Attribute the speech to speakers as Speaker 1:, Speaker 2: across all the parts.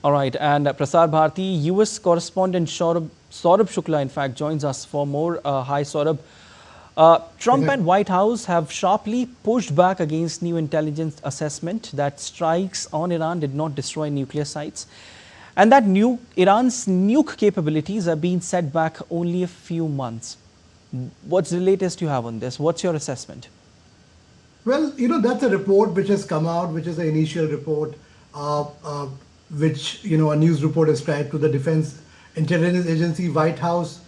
Speaker 1: All right, and Prasar Bharati, US correspondent Saurabh Shukla, in fact, joins us for more. Hi, Saurabh. Trump and White House have sharply pushed back against new intelligence assessment that strikes on Iran did not destroy nuclear sites, and that Iran's nuke capabilities have been set back only a few months. What's the latest you have on this? What's your assessment?
Speaker 2: Well, that's a report which has come out, which is the initial report, which, a news report ascribed to the Defense Intelligence Agency. White House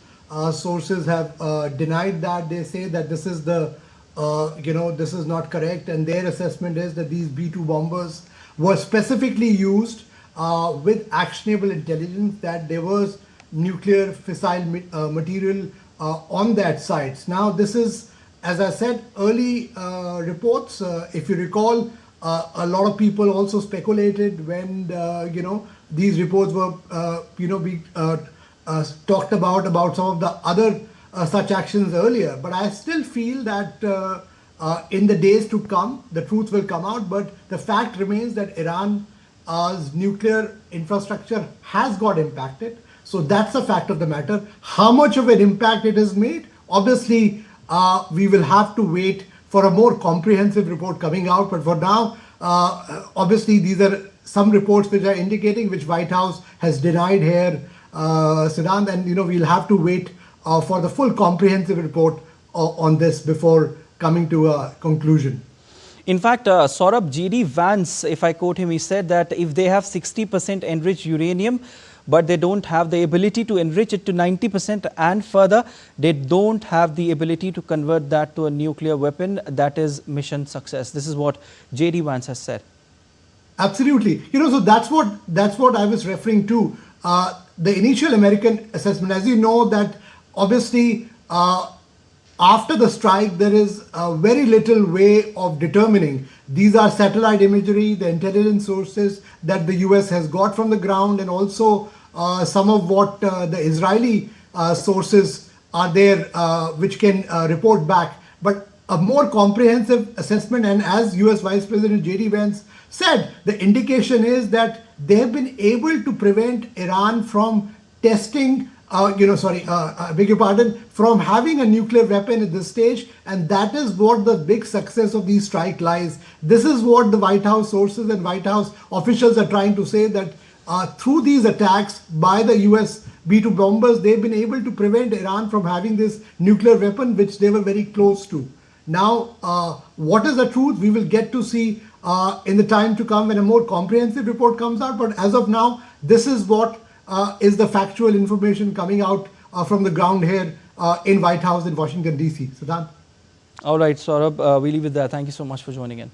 Speaker 2: sources have denied that. They say that this is this is not correct. And their assessment is that these B-2 bombers were specifically used with actionable intelligence, that there was nuclear fissile material on that site. Now, this is, as I said, early reports. If you recall, a lot of people also speculated when these reports were talked about some of the other such actions earlier. But I still feel that in the days to come, the truth will come out. But the fact remains that Iran's nuclear infrastructure has got impacted. So that's a fact of the matter. How much of an impact it has made, obviously, we will have to wait for a more comprehensive report coming out. But for now, obviously, these are some reports which are indicating, which White House has denied here, Siddhant, and we'll have to wait for the full comprehensive report on this before coming to a conclusion.
Speaker 1: In fact, Saurabh, J.D. Vance, if I quote him, he said that if they have 60% enriched uranium, but they don't have the ability to enrich it to 90% and further, they don't have the ability to convert that to a nuclear weapon, that is mission success. This is what J.D. Vance has said.
Speaker 2: Absolutely. So that's what I was referring to. The initial American assessment, as you know, that obviously after the strike, there is very little way of determining. These are satellite imagery, the intelligence sources that the US has got from the ground, and also some of what the Israeli sources are there, which can report back. But a more comprehensive assessment, and as US Vice President J.D. Vance said, the indication is that they have been able to prevent Iran from testing, I beg your pardon, from having a nuclear weapon at this stage. And that is what the big success of these strike lies. This is what the White House sources and White House officials are trying to say, that through these attacks by the US B-2 bombers, they've been able to prevent Iran from having this nuclear weapon, which they were very close to. Now, what is the truth? We will get to see in the time to come when a more comprehensive report comes out. But as of now, this is what is the factual information coming out from the ground here in White House in Washington, D.C. Siddhant.
Speaker 1: All right, Saurabh, we leave it there. Thank you so much for joining in.